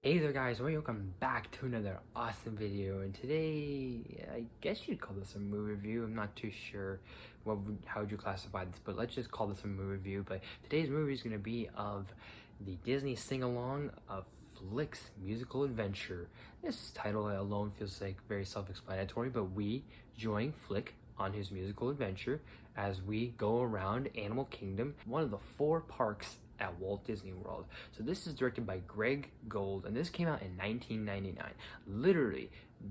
Hey there guys, welcome back to another awesome video, and today I guess you'd call this a movie review. I'm not too sure how would you classify this, but let's just call this a movie review. But today's movie is going to be of the Disney sing-along of Flik's musical adventure. This title alone feels like very self-explanatory, but we join Flik on his musical adventure as we go around Animal Kingdom, one of the 4 parks at Walt Disney World. So this is directed by Greg Gold, and this came out in 1999, literally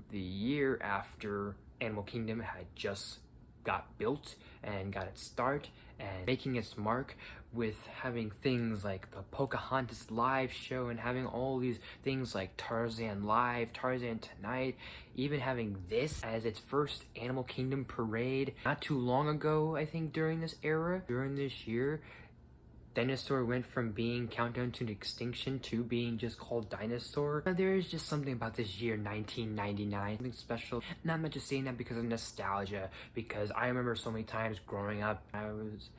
the year after Animal Kingdom had just got built and got its start and making its mark with having things like the Pocahontas live show and having all these things like Tarzan Live, Tarzan Tonight, even having this as its first Animal Kingdom parade not too long ago. I think during this year, Dinosaur went from being Countdown to Extinction to being just called Dinosaur. Now, there is just something about this year 1999, something special. And I'm not just saying that because of nostalgia, because I remember so many times growing up. I was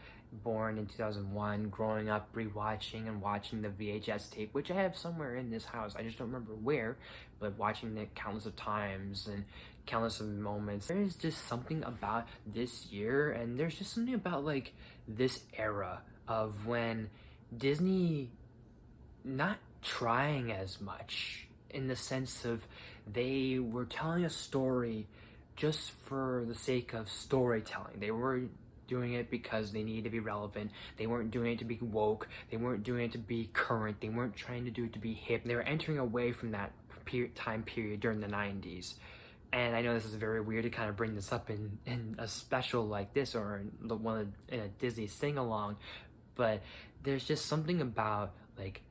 born in 2001, growing up rewatching and watching the VHS tape, which I have somewhere in this house. I just don't remember where, but watching it countless of times and countless of moments. There is just something about this year, and there's just something about like this era of when Disney not trying as much, in the sense of they were telling a story just for the sake of storytelling. They were doing it because they needed to be relevant. They weren't doing it to be woke. They weren't doing it to be current. They weren't trying to do it to be hip. They were entering away from that time period during the 90s. And I know this is very weird to kind of bring this up in a special like this, or in a Disney sing-along, but there's just something about like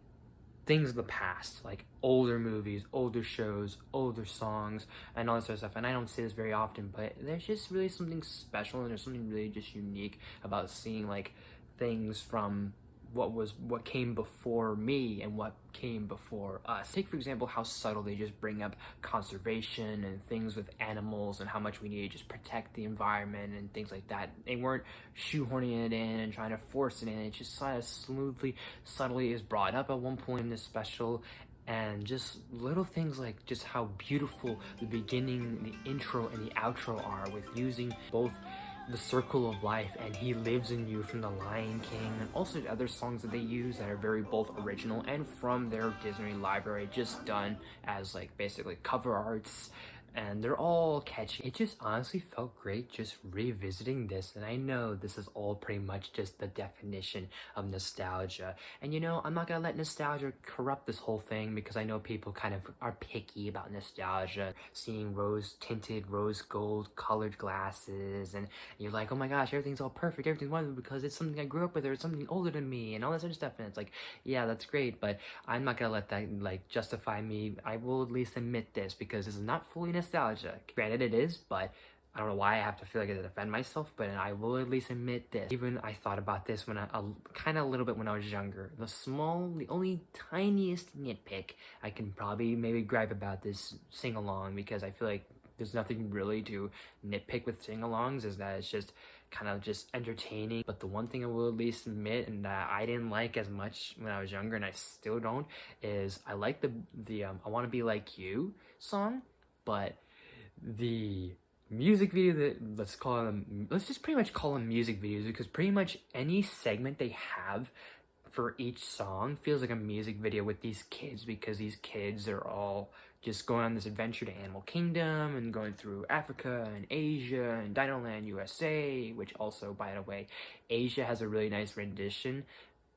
things of the past, like older movies, older shows, older songs, and all that sort of stuff. And I don't say this very often, but there's just really something special, and there's something really just unique about seeing like things from what came before me and what came before us. Take, for example, how subtle they just bring up conservation and things with animals and how much we need to just protect the environment and things like that. They weren't shoehorning it in and trying to force it in. It just kind of subtly is brought up at one point in this special. And just little things like just how beautiful the beginning, the intro, and the outro are, with using both The Circle of Life and He Lives in You from The Lion King, and also other songs that they use that are very both original and from their Disney library, just done as like basically cover arts, and they're all catchy. It just honestly felt great just revisiting this, and I know this is all pretty much just the definition of nostalgia. And you know, I'm not gonna let nostalgia corrupt this whole thing, because I know people kind of are picky about nostalgia, seeing rose-tinted, rose gold colored glasses, and you're like, oh my gosh, everything's all perfect, everything's wonderful because it's something I grew up with, or it's something older than me, and all that sort of stuff. And it's like, yeah, that's great, but I'm not gonna let that like justify me. I will at least admit this, because this is not fully nostalgia. Granted, it is, but I don't know why I have to feel like I have to defend myself, but I will at least admit this. Even I thought about this when kind of a little bit when I was younger. The only tiniest nitpick I can probably maybe gripe about this sing-along, because I feel like there's nothing really to nitpick with sing-alongs, is that it's just kind of just entertaining. But the one thing I will at least admit, and that I didn't like as much when I was younger, and I still don't, is I like the I Want to Be Like You song, but the music video let's just pretty much call them music videos, because pretty much any segment they have for each song feels like a music video with these kids, because these kids are all just going on this adventure to Animal Kingdom and going through Africa and Asia and Dinoland USA, which also, by the way, Asia has a really nice rendition.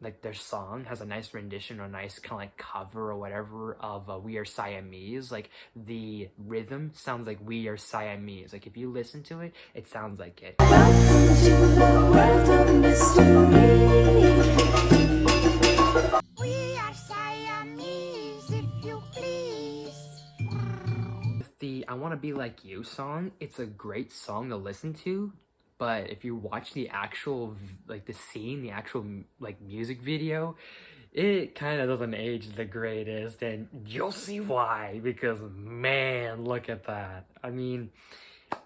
Like, their song has a nice rendition, or a nice kind of like cover or whatever of We Are Siamese. Like, the rhythm sounds like We Are Siamese. Like, if you listen to it, it sounds like it. Welcome to the world of mystery. We are Siamese, if you please. With the I Want to Be Like You song, it's a great song to listen to. But if you watch the actual, like the scene, the actual like music video, it kind of doesn't age the greatest, and you'll see why, because man, look at that. I mean,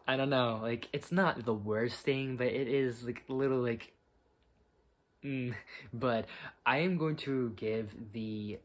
I don't know, like, it's not the worst thing, but it is like a little like, but I am going to give the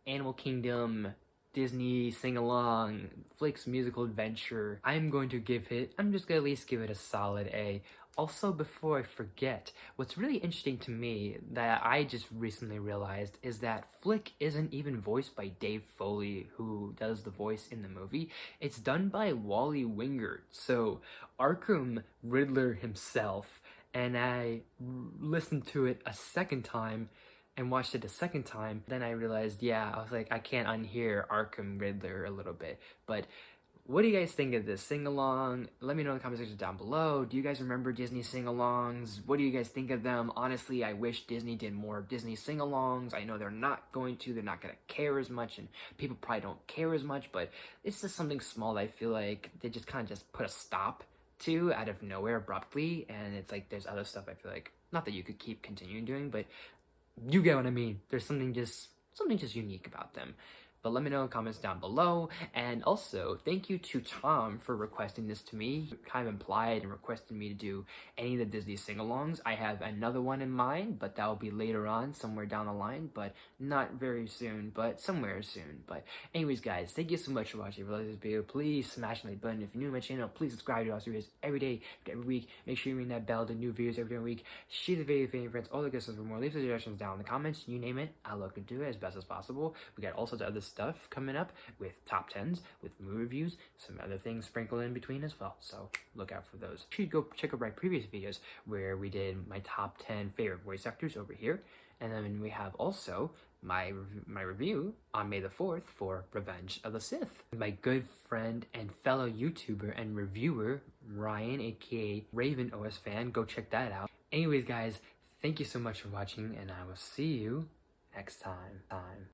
Animal Kingdom Disney sing-along, Flik's musical adventure, I'm just gonna at least give it a solid A. Also, before I forget, what's really interesting to me that I just recently realized is that Flik isn't even voiced by Dave Foley, who does the voice in the movie. It's done by Wally Wingert, so Arkham Riddler himself. And I listened to it a second time and watched it a second time. Then I realized, yeah, I was like, I can't unhear Arkham Riddler a little bit. But what do you guys think of this sing-along? Let me know in the comment section down below. Do you guys remember Disney sing-alongs? What do you guys think of them? Honestly, I wish Disney did more Disney sing-alongs. I know they're not going to. They're not going to care as much, and people probably don't care as much, but it's just something small that I feel like they just kind of just put a stop to out of nowhere abruptly, and it's like there's other stuff I feel like, not that you could keep continuing doing, but you get what I mean. There's something just unique about them. But let me know in the comments down below. And also, thank you to Tom for requesting this to me. He kind of implied and requested me to do any of the Disney sing-alongs. I have another one in mind, but that will be later on, somewhere down the line, but not very soon, but somewhere soon. But anyways, guys, thank you so much for watching. If you like this video, please smash the like button. If you're new to my channel, please subscribe to us videos every day, every week. Make sure you ring that bell to new videos every week. Share the video with your friends, all the good stuff for more. Leave suggestions down in the comments. You name it, I'll look into it as best as possible. We got all sorts of other stuff coming up with top 10s, with movie reviews, some other things sprinkled in between as well, so look out for those. You should go check out my previous videos where we did my top 10 favorite voice actors over here, and then we have also my review on May the 4th for Revenge of the Sith. My good friend and fellow YouTuber and reviewer Ryan, aka Raven OS fan, go check that out. Anyways, guys, thank you so much for watching, and I will see you next time.